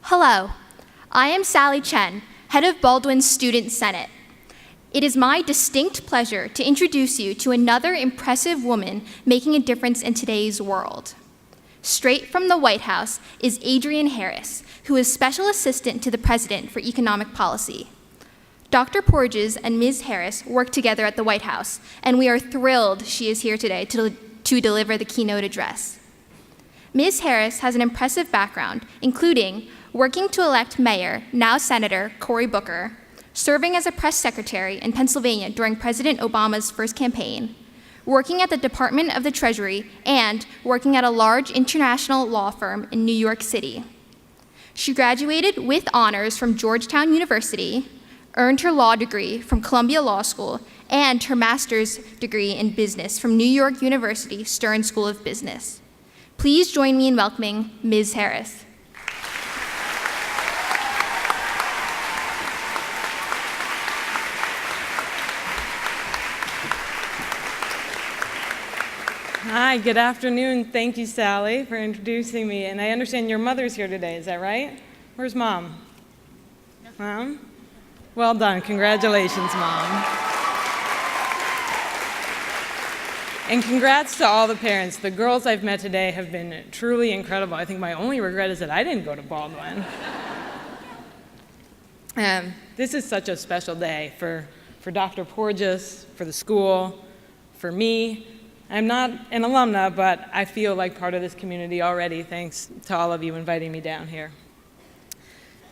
Hello, I am Sally Chen, head of Baldwin's Student Senate. It is my distinct pleasure to introduce you to another impressive woman making a difference in today's world. Straight from the White House is Adrienne Harris, who is Special Assistant to the President for Economic Policy. Dr. Porges and Ms. Harris work together at the White House, and we are thrilled she is here today to deliver the keynote address. Ms. Harris has an impressive background, including working to elect Mayor, now Senator, Cory Booker, serving as a press secretary in Pennsylvania during President Obama's first campaign, working at the Department of the Treasury, and working at a large international law firm in New York City. She graduated with honors from Georgetown University, earned her law degree from Columbia Law School, and her master's degree in business from New York University Stern School of Business. Please join me in welcoming Ms. Harris. Hi, good afternoon. Thank you, Sally, for introducing me. And I understand your mother's here today, is that right? Where's Mom? No. Mom? Well done. Congratulations, Mom. And congrats to all the parents. The girls I've met today have been truly incredible. I think my only regret is that I didn't go to Baldwin. This is such a special day for Dr. Porges, for the school, for me. I'm not an alumna, but I feel like part of this community already, thanks to all of you inviting me down here.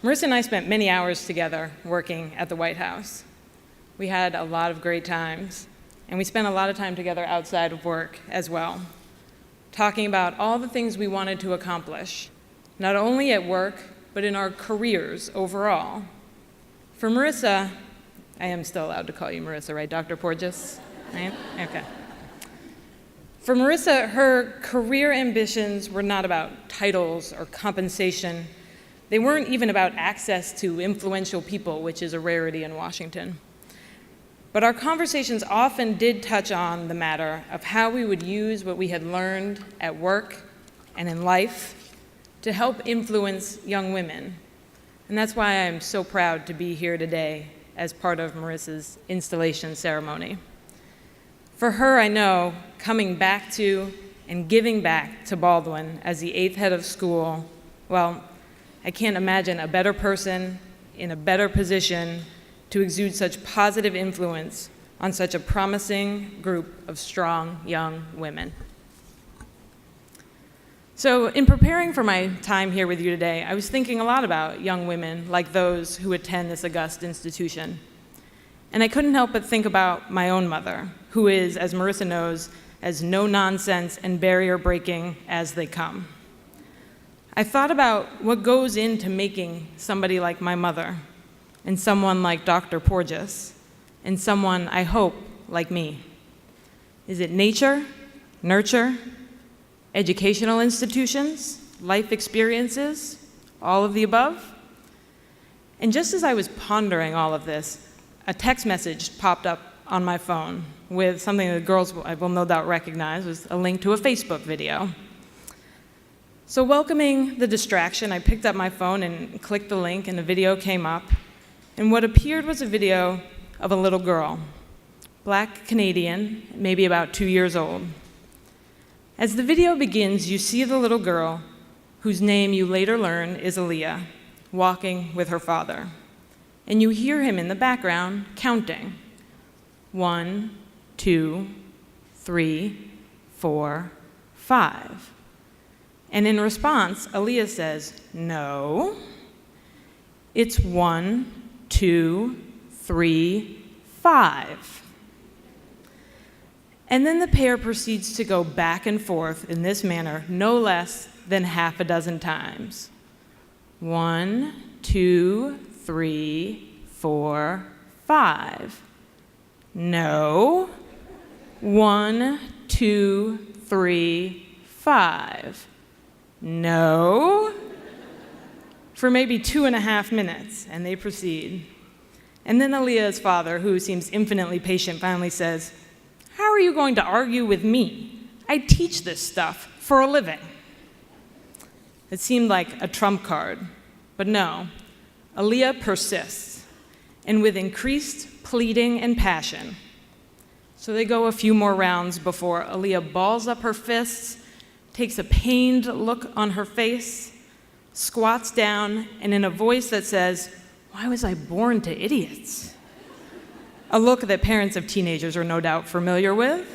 Marissa and I spent many hours together working at the White House. We had a lot of great times, and we spent a lot of time together outside of work as well, talking about all the things we wanted to accomplish, not only at work, but in our careers overall. For Marissa, I am still allowed to call you Marissa, right, Dr. Porges? I am? Okay. For Marissa, her career ambitions were not about titles or compensation. They weren't even about access to influential people, which is a rarity in Washington. But our conversations often did touch on the matter of how we would use what we had learned at work and in life to help influence young women. And that's why I'm so proud to be here today as part of Marissa's installation ceremony. For her, I know, coming back to and giving back to Baldwin as the 8th head of school, well, I can't imagine a better person in a better position to exude such positive influence on such a promising group of strong young women. So in preparing for my time here with you today, I was thinking a lot about young women like those who attend this august institution. And I couldn't help but think about my own mother, who is, as Marissa knows, as no-nonsense and barrier-breaking as they come. I thought about what goes into making somebody like my mother, and someone like Dr. Porges, and someone, I hope, like me. Is it nature, nurture, educational institutions, life experiences, all of the above? And just as I was pondering all of this, a text message popped up on my phone with something that the girls will no doubt recognize. It was a link to a Facebook video. So welcoming the distraction, I picked up my phone and clicked the link, and the video came up. And what appeared was a video of a little girl, Black Canadian, maybe about 2 years old. As the video begins, you see the little girl, whose name you later learn is Aaliyah, walking with her father. And you hear him in the background counting. 1, 2, 3, 4, 5. And in response, Aaliyah says, no, it's 1, 2, 3, 5. And then the pair proceeds to go back and forth in this manner no less than half a dozen times. 1, 2, 3, 4, 5. No. 1, 2, 3, 5. No. For maybe 2.5 minutes, and they proceed. And then Aaliyah's father, who seems infinitely patient, finally says, "How are you going to argue with me? I teach this stuff for a living." It seemed like a trump card, but no, Aaliyah persists, and with increased pleading and passion. So they go a few more rounds before Aaliyah balls up her fists, takes a pained look on her face, squats down, and in a voice that says, "Why was I born to idiots?" A look that parents of teenagers are no doubt familiar with,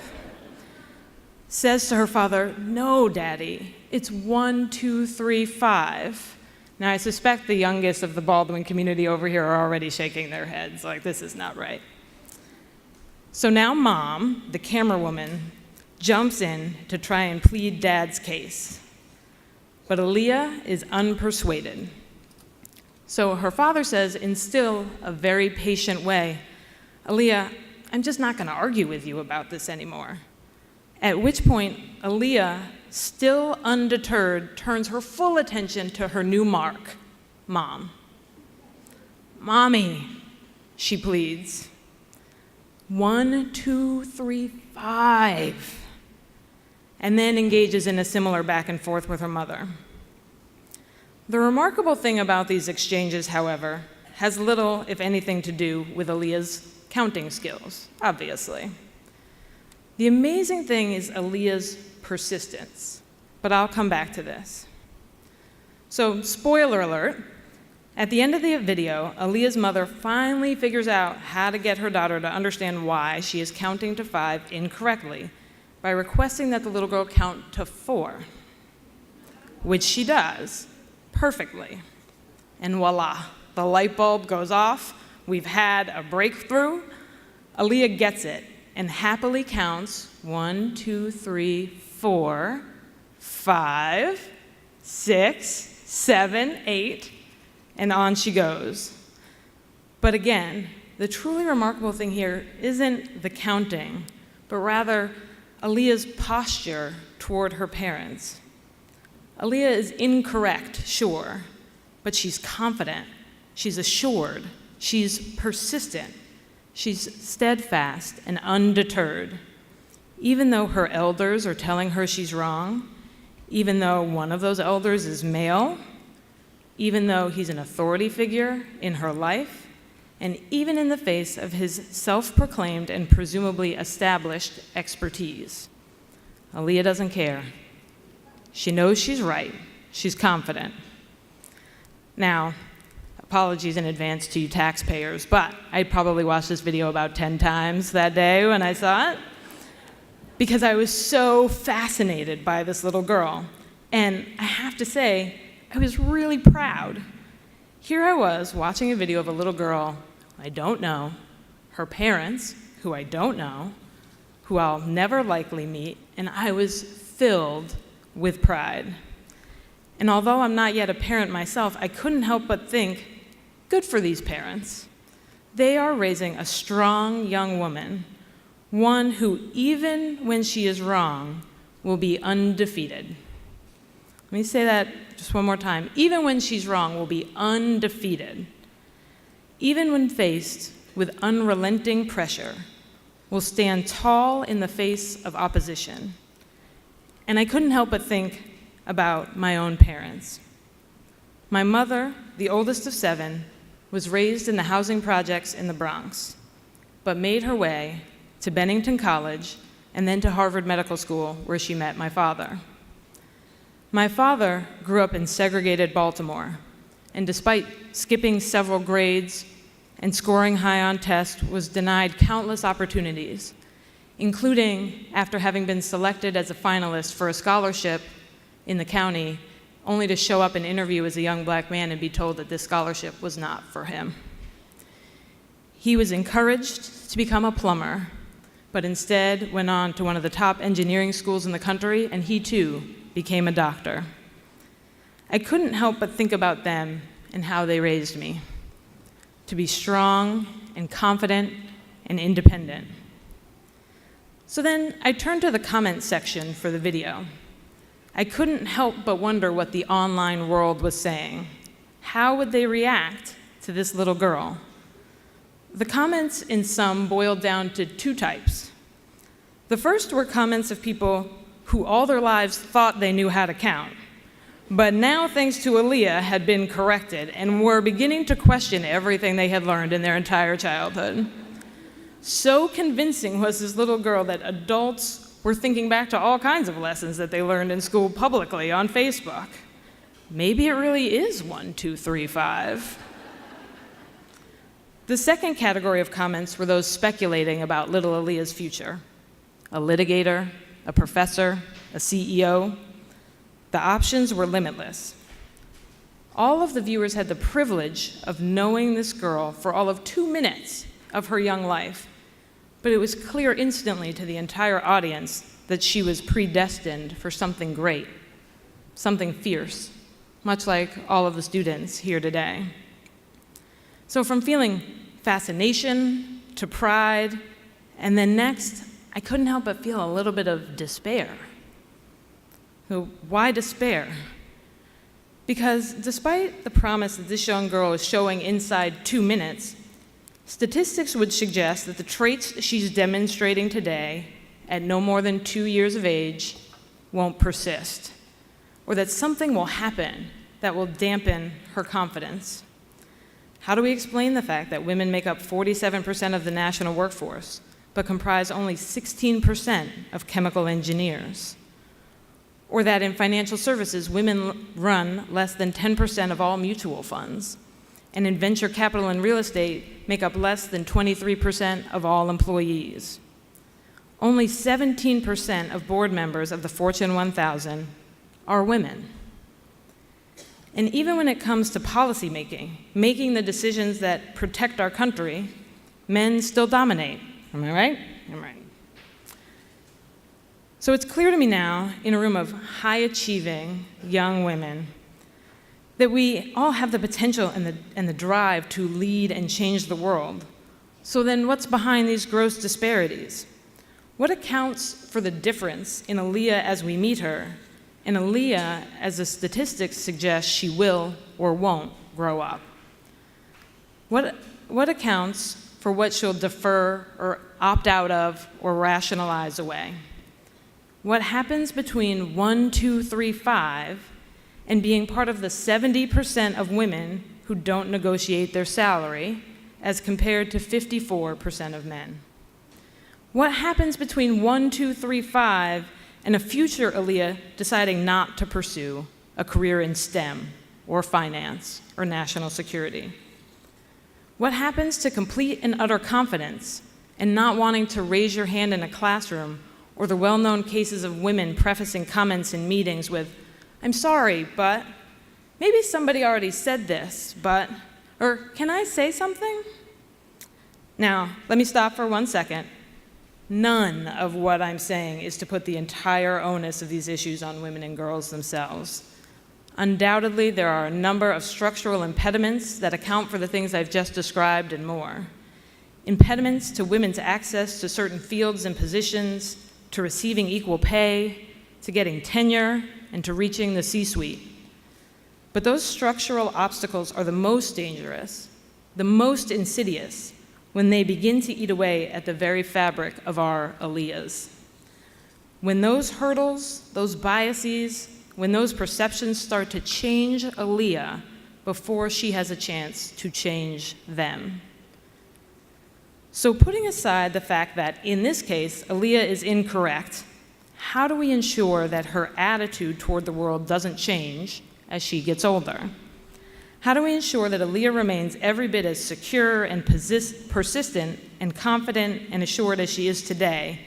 says to her father, "No, Daddy, it's 1, 2, 3, 5. Now, I suspect the youngest of the Baldwin community over here are already shaking their heads, like, this is not right. So now Mom, the camera woman, jumps in to try and plead Dad's case. But Aaliyah is unpersuaded. So her father says, in still a very patient way, "Aaliyah, I'm just not going to argue with you about this anymore." At which point, Aaliyah, still undeterred, turns her full attention to her new mark, Mom. "Mommy," she pleads. 1, 2, 3, 5. And then engages in a similar back and forth with her mother. The remarkable thing about these exchanges, however, has little, if anything, to do with Aaliyah's counting skills, obviously. The amazing thing is Aaliyah's persistence, but I'll come back to this. So, spoiler alert, at the end of the video, Aaliyah's mother finally figures out how to get her daughter to understand why she is counting to 5 incorrectly by requesting that the little girl count to 4, which she does perfectly. And voila, the light bulb goes off. We've had a breakthrough. Aaliyah gets it and happily counts 1, 2, 3, 4, 5, 6, 7, 8, and on she goes. But again, the truly remarkable thing here isn't the counting, but rather Aaliyah's posture toward her parents. Aaliyah is incorrect, sure, but she's confident, she's assured, she's persistent, she's steadfast and undeterred. Even though her elders are telling her she's wrong, even though one of those elders is male, even though he's an authority figure in her life, and even in the face of his self-proclaimed and presumably established expertise. Aaliyah doesn't care. She knows she's right. She's confident. Now, apologies in advance to you taxpayers, but I probably watched this video about 10 times that day when I saw it, because I was so fascinated by this little girl. And I have to say, I was really proud. Here I was watching a video of a little girl I don't know, her parents, who I don't know, who I'll never likely meet, and I was filled with pride. And although I'm not yet a parent myself, I couldn't help but think, good for these parents. They are raising a strong young woman, one who, even when she is wrong, will be undefeated. Let me say that just one more time. Even when she's wrong, will be undefeated. Even when faced with unrelenting pressure, will stand tall in the face of opposition. And I couldn't help but think about my own parents. My mother, the oldest of 7, was raised in the housing projects in the Bronx, but made her way to Bennington College and then to Harvard Medical School, where she met my father. My father grew up in segregated Baltimore, and despite skipping several grades and scoring high on tests, was denied countless opportunities, including after having been selected as a finalist for a scholarship in the county, only to show up and interview as a young black man and be told that this scholarship was not for him. He was encouraged to become a plumber, but instead went on to one of the top engineering schools in the country, and he too became a doctor. I couldn't help but think about them and how they raised me, to be strong and confident and independent. So then I turned to the comments section for the video. I couldn't help but wonder what the online world was saying. How would they react to this little girl? the comments in sum boiled down to two types. The first were comments of people who all their lives thought they knew how to count, but now, thanks to Aaliyah, had been corrected and were beginning to question everything they had learned in their entire childhood. So convincing was this little girl that adults were thinking back to all kinds of lessons that they learned in school publicly on Facebook. Maybe it really is 1, 2, 3, 5. The second category of comments were those speculating about little Aaliyah's future. A litigator, a professor, a CEO. The options were limitless. All of the viewers had the privilege of knowing this girl for all of 2 minutes of her young life, but it was clear instantly to the entire audience that she was predestined for something great, something fierce, much like all of the students here today. So from feeling fascination to pride, and then next, I couldn't help but feel a little bit of despair. So why despair? Because despite the promise that this young girl is showing inside 2 minutes, statistics would suggest that the traits she's demonstrating today at no more than 2 years of age won't persist, or that something will happen that will dampen her confidence. How do we explain the fact that women make up 47% of the national workforce, but comprise only 16% of chemical engineers? Or that in financial services, women run less than 10% of all mutual funds, and in venture capital and real estate make up less than 23% of all employees. Only 17% of board members of the Fortune 1000 are women. And even when it comes to policy making the decisions that protect our country, men still dominate. Am I right? I'm right. So it's clear to me now, in a room of high-achieving young women, that we all have the potential and the drive to lead and change the world. So then what's behind these gross disparities? What accounts for the difference in Aaliyah as we meet her, and Aaliyah as the statistics suggest she will or won't grow up? What accounts for what she'll defer or opt out of or rationalize away? What happens between 1, 2, 3, 5 and being part of the 70% of women who don't negotiate their salary as compared to 54% of men? What happens between 1, 2, 3, 5 and a future Aaliyah deciding not to pursue a career in STEM or finance or national security? What happens to complete and utter confidence and not wanting to raise your hand in a classroom, or the well-known cases of women prefacing comments in meetings with, "I'm sorry, but," maybe somebody already said this, but, or "Can I say something?" Now, let me stop for 1 second. None of what I'm saying is to put the entire onus of these issues on women and girls themselves. Undoubtedly, there are a number of structural impediments that account for the things I've just described and more. Impediments to women's access to certain fields and positions, to receiving equal pay, to getting tenure, and to reaching the C-suite. But those structural obstacles are the most dangerous, the most insidious, when they begin to eat away at the very fabric of our Aaliyahs. When those hurdles, those biases, when those perceptions start to change Aaliyah before she has a chance to change them. So putting aside the fact that, in this case, Aaliyah is incorrect, how do we ensure that her attitude toward the world doesn't change as she gets older? How do we ensure that Aaliyah remains every bit as secure and persistent and confident and assured as she is today,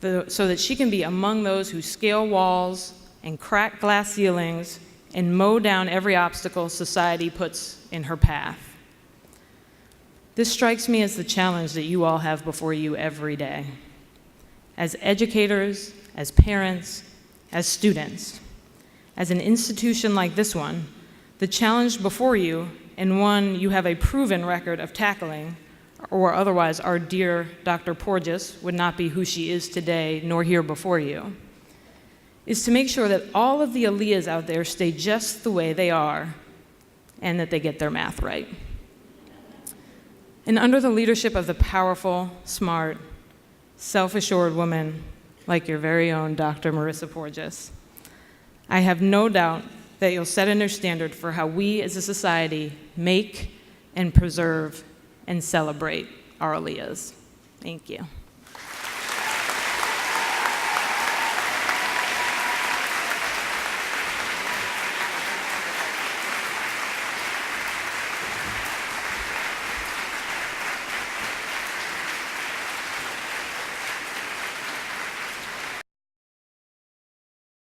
so that she can be among those who scale walls and crack glass ceilings and mow down every obstacle society puts in her path? This strikes me as the challenge that you all have before you every day. As educators, as parents, as students, as an institution like this one, the challenge before you, and one you have a proven record of tackling, or otherwise our dear Dr. Porges would not be who she is today, nor here before you, is to make sure that all of the Aaliyahs out there stay just the way they are, and that they get their math right. And under the leadership of the powerful, smart, self-assured woman like your very own Dr. Marissa Porges, I have no doubt that you'll set a new standard for how we as a society make and preserve and celebrate our Aaliyahs. Thank you.